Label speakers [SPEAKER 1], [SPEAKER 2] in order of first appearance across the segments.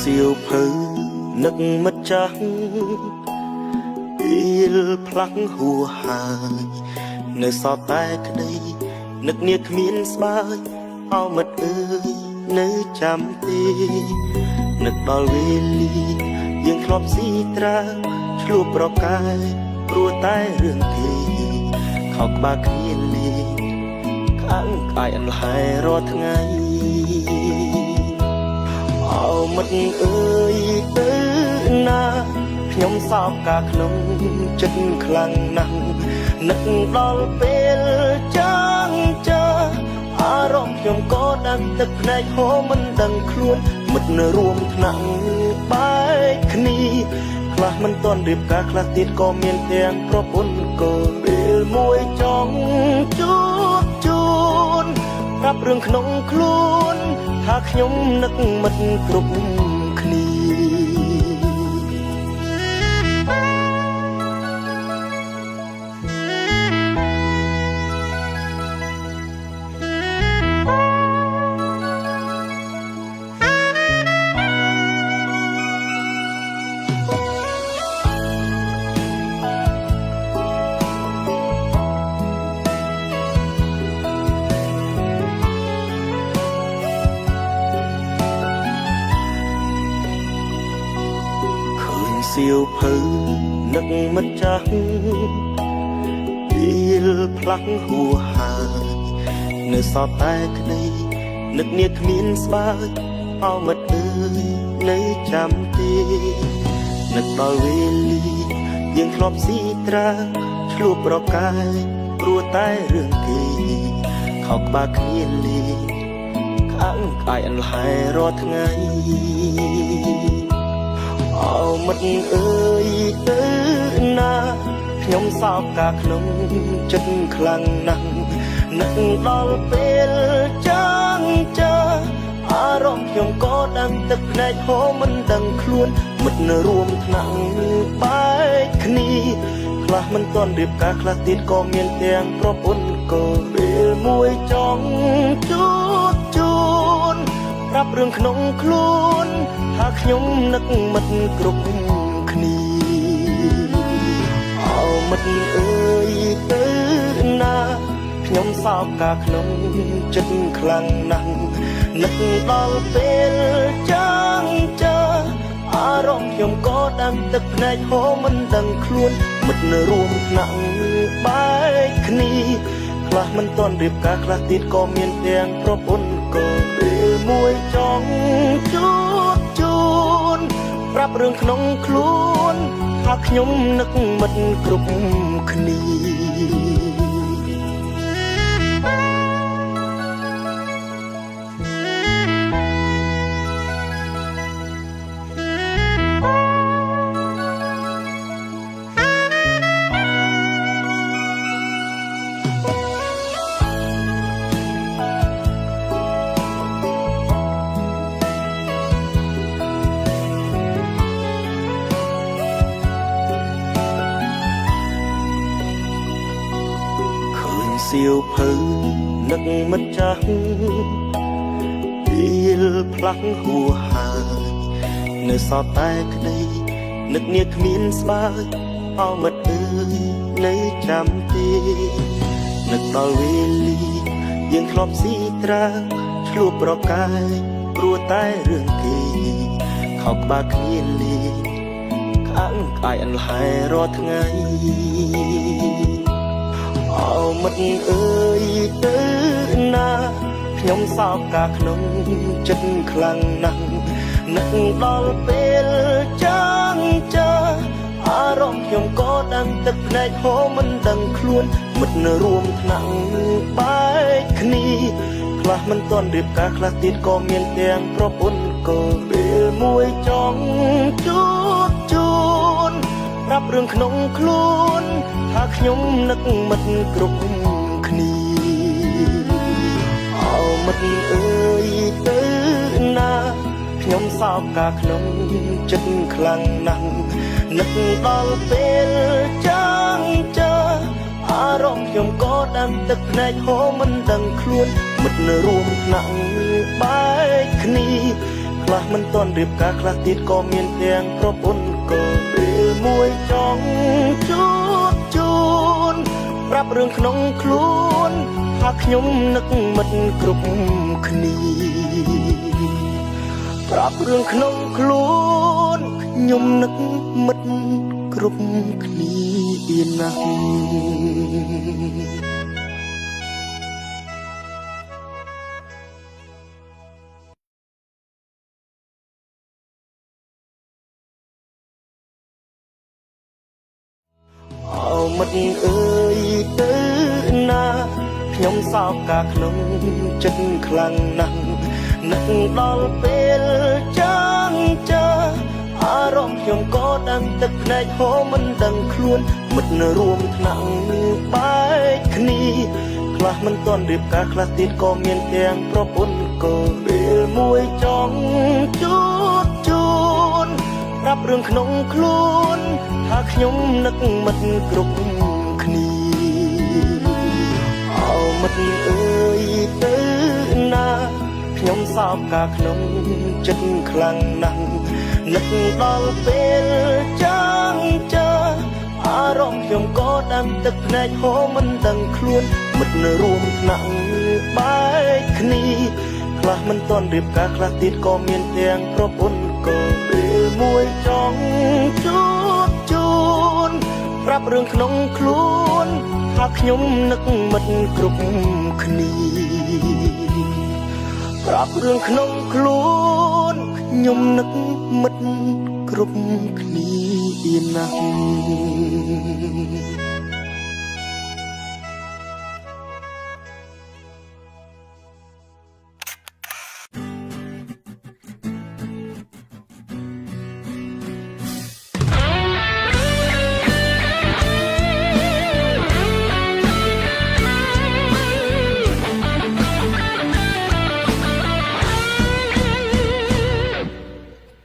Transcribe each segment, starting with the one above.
[SPEAKER 1] សៀវភៅនឹកមិត្តចាស់ពេលផ្លាស់ហួហើយនៅសតតែក្តីនឹកនាគ្មានស្បើយអោមិត្តអើយនៅចាំទេនឹកដល់វេលាយើងធ្លាប់ស៊ីត្រាឆ្លួបប្រកាយព្រោះតែរឿងគេខោក្បាលគ្នាលេងខាងកាយអន្លែរាល់ថ្ងៃអោមិត្តអើយទៅណាខ្ញុំសោកកាក្នុងចិត្តខ្លាំងណាស់នឹកដល់ពេលចាំចាអារម្មណ៍ខ្ញុំក៏ដឹងទឹកភ្នែកហូរមិនដឹងខ្លួនមិត្តនៅរួមថ្នាក់បែកគ្នាខ្លះមិនទាន់រៀបការខ្លះទៀតក៏មានទាំងប្រពន្ធកូនពេលមួយចង់ជួបជូនប្រាប់រឿងក្នុងខ្លួនថាខ្ញុំនឹកមិត្តគ្រប់គ្នាសៀវភៅនឹកមិត្តចាស់ពេលផ្លាស់ហួហើយនៅសតតែក្តីនឹកនាគ្មានស្បើយអោមិត្តអើយនៅចាំទេនឹកដល់វេលាយើងធ្លាប់ស៊ីត្រាឆ្លួបប្រកាយព្រោះតែរឿងគេខោក្បាលគ្នាលេងខាងកាយអន្លែរាល់ថ្ងៃអោមិត្តអើយទៅណាខ្ញុំសោកកាក្នុងចិត្តខ្លាំងណាស់នឹកដល់ពេលចាំចាអារម្មណ៍ខ្ញុំក៏ដឹងទឹកភ្នែកហូរមិនដឹងខ្លួនមិត្តនៅរួមថ្នាក់បែកគ្នាខ្លះមិនទាន់រៀបការខ្លះទៀតក៏មានទាំងប្រពន្ធកូនពេលមួយចង់ជួបជូនប្រាប់រឿងក្នុងខ្លួនថាខ្ញុំនឹកមិត្តគ្រប់គ្នាអោមិត្តអើយទៅណាខ្ញុំសោកកាក្នុងចិត្តខ្លាំងណាស់នឹកដល់ពេលចាំចាអារម្មណ៍ខ្ញុំក៏ដឹងទឹកភ្នែកហូរមិនដឹងខ្លួនមិត្តនៅរួមថ្នាក់បែកគ្នាខ្លះមិនទាន់រៀបការខ្លះទៀតក៏មានទាំងប្រពន្ធកូនពេលមួយចង់ជួបជូនប្រាប់រឿងក្នុងខ្លួនថាខ្ញុំនឹកមិត្តគ្រប់គ្នាសៀវភៅនឹកមិត្តចាស់ពេលផ្លាស់ហួហើយនៅសតតែក្តីនឹកនាគ្មានស្បើយអោមិត្តអើយនៅចាំទេនឹកដល់វេលាយើងធ្លាប់ស៊ីត្រាឆ្លួបប្រកាយព្រោះតែរឿងគេខោក្បាលគ្នាលេងខាងកាយអន្លែរាល់ថ្ងៃអោមិត្តអើយទៅណាខ្ញុំសោកកាក្នុងចិត្តខ្លាំងណាស់នឹកដល់ពេលចាំចាអារម្មណ៍ខ្ញុំក៏ដឹងទឹកភ្នែកហូរមិនដឹងខ្លួនមិត្តនៅរួមថ្នាក់បែកគ្នាខ្លះមិនទាន់រៀបការខ្លះទៀតក៏មានទាំងប្រពន្ធកូនពេលមួយចង់ជួបជូនប្រាប់រឿងក្នុងខ្លួនថាខ្ញុំនឹកមិត្តគ្រប់គ្នាអោមិត្តអើយទៅណាខ្ញុំសោកកាក្នុងចិត្តខ្លាំងណាស់នឹកដល់ពេលចាំចាអារម្មណ៍ខ្ញុំក៏ដឹងទឹកភ្នែកហូរមិនដឹងខ្លួនមិត្តនៅរួមថ្នាក់បែកគ្នា ខ្ល ខ្លះមិនទាន់រៀបការខ្លះទៀតក៏មានទាំងប្រពន្ធក៏ពេលមួយចង់ជួបជូនប្រាប់រឿងក្នុងខ្លួនថាខ្ញុំនឹកមិត្តគ្រប់គ្នាប្រាប់រឿងក្នុងខ្លួនខ្ញុំនឹកមិត្តគ្រប់គ្នាណាស់មិត្តអើយទៅណាខ្ញុំសោកកាក្នុងចិត្តខ្លាំងណាស់នឹកដល់ពេលចាំចាអារម្មណ៍ខ្ញុំក៏ដឹងទឹកភ្នែកហូរមិនដឹងខ្លួនមិត្តនៅរួមថ្នាក់បែកគ្នាខ្លះមិនទាន់រៀបការខ្លះទៀតក៏មានទាំងប្រពន្ធក៏ពេលមួយចង់ជួបជូនប្រាប់រឿងក្នុងខ្លួនថាខ្ញុំនឹកមិត្តគ្រប់គ្នាមិត្តអើយទៅណាខ្ញុំសោកកាក្នុងចិត្តខ្លាំងណាស់នឹកដល់ពេលចាំចាអារម្មណ៍ខ្ញុំក៏ដឹងទឹកភ្នែកហូរមិនដឹងខ្លួនមិត្តនៅរួមថ្នាក់បែកគ្នាខ្លះមិនទាន់រៀបការខ្លះទៀតក៏មានទាំងប្រពន្ធក៏ពេលមួយចង់ជួបជូនប្រាប់រឿងក្នុងខ្លួនថាខ្ញុំនឹកមិត្តគ្រប់គ្នាប្រាប់រឿងក្នុងខ្លួនខ្ញុំនឹកមិត្តគ្រប់គ្នាណាស់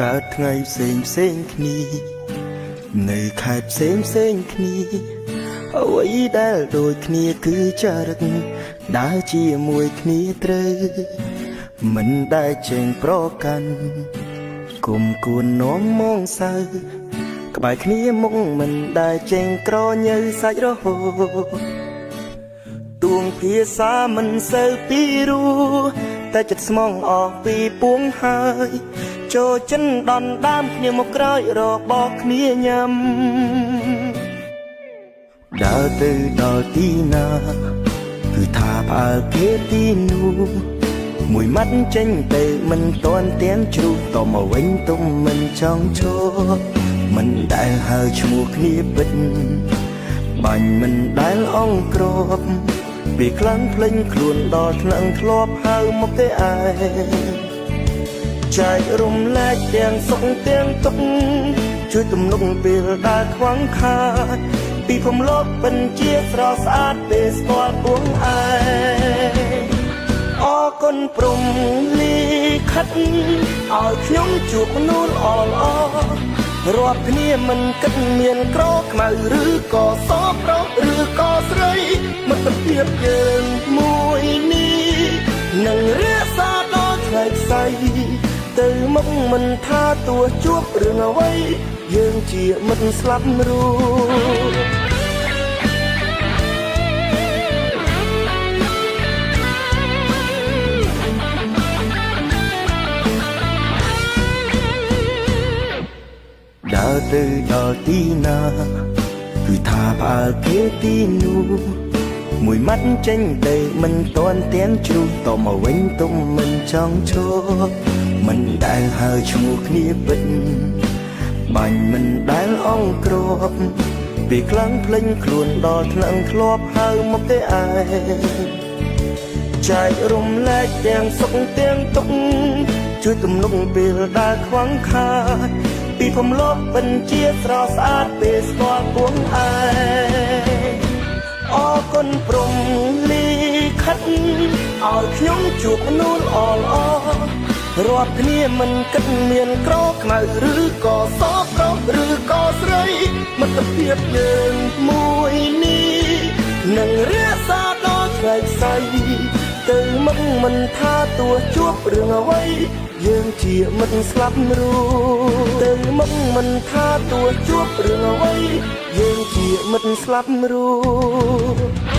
[SPEAKER 1] កើតថ្ងៃផ្សេងផ្សេងគ្នានៅខេត្តផ្សេងផ្សេងគ្នាអ្វីដែលដូចគ្នាគឺចរិតដើរជាមួយគ្នាត្រូវមិនដែលចេញប្រកាន់គុំគួននោមមងសៅក្បែរគ្នាមុខមិនដែលចេញក្រញើសាច់រហូតទួងភាសាមិនសូវពីរោះតែចិត្តស្មងអស់ពីពួងហើយចូលចិនដនដើមគ្នាមកក្រោយរបស់គ្នាញ៉ាំដើរទៅដល់ទីណាគឺថាផ្អើលគេទីនោះមួយម៉ាត់ចេញទៅមិនទាន់ទាំងជ្រុះតមកវិញទុំមិនចង់ឈប់មិនដែលហៅឈ្មោះគ្នាពិតបាញ់មិនដែលអង្គ្របពីខ្លាំងភ្លេញខ្លួនដល់ថ្នាក់ធ្លាប់ហៅមកទេឯងចែករំលែកទាំងសុខទាំងទុក្ខជួយទំនុកពេលដែលខ្វះខាតពីភពលោកបញ្ជាស្រស់ស្អាតពេលស្គាល់ពួងឯងអរគុណព្រំលីខិតឲ្យខ្ញុំជួបមនុស្សល្អល្អរាប់គ្នាមិនគិតមានក្រខ្មៅឬក៏សប្រុសឬក៏ស្រីមិត្តភាពយើងមួយនេះនឹងរក្សាដល់ថ្ងៃស្អីទៅមុខមិនថាទោះជួបរឿងអ្វីយើងជាមិត្តស្លាប់រួចដើរទៅដល់ទីណាគឺថាផ្អើលគេទីនោះមួយម៉ាត់ចេញទៅមិនទាន់ទាំងជ្រុះតមកវិញទុំមិនចង់ឈប់មិនដែលហៅឈ្មោះគ្នាពិតបាញ់មិនដែលអង្គ្របពីខ្លាំងភ្លេញខ្លួនដល់ថ្នាក់ធ្លាប់ហៅមកទេឯងចែករំលែកទាំងសុខទាំងទុក្ខជួយទំនុកពេលដែលខ្វះខាតពីភពលោកបញ្ជាស្រស់ស្អាតពេលស្គាល់ពួងឯងអរគុណព្រំលីខិតឲ្យខ្ញុំជួបមនុស្សល្អល្អរាប់គ្នាមិនគិតមានក្រខ្មៅឬក៏សប្រុសឬក៏ស្រីមិត្តភាពយើងមួយនេះនឹងរក្សាដល់ថ្ងៃស្អី ទៅមុខមិនថាទួជួបរឿងអ្វីយើងជាមិត្តស្លាប់រួមទៅមុខមិនថាទួជួបរឿងអ្វីយើងជាមិត្តស្លាប់រួម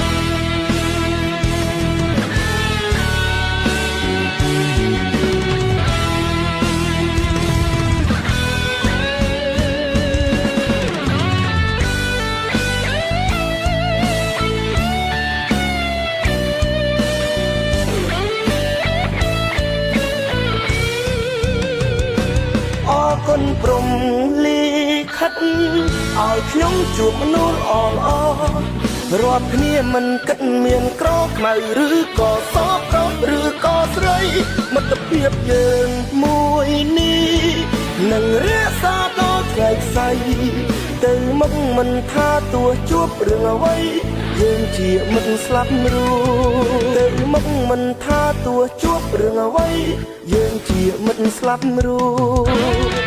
[SPEAKER 1] គុណព្រំលីខិតឲ្យខ្ញុំជួបមនុស្សល្អរាប់គ្នាមិនគិតមានក្រខ្មៅឬក៏សប្រុសឬក៏ស្រីមិត្តភាពយើងមួយនេះនឹងរក្សាដល់ថ្ងៃស្អីទៅមុខមិនថាទួជួបរឿងអ្វីយើងជាមិត្តស្លាប់រួមទៅមុខមិនថាទួជួបរឿងអ្វីយើងជាមិត្តស្លាប់រួម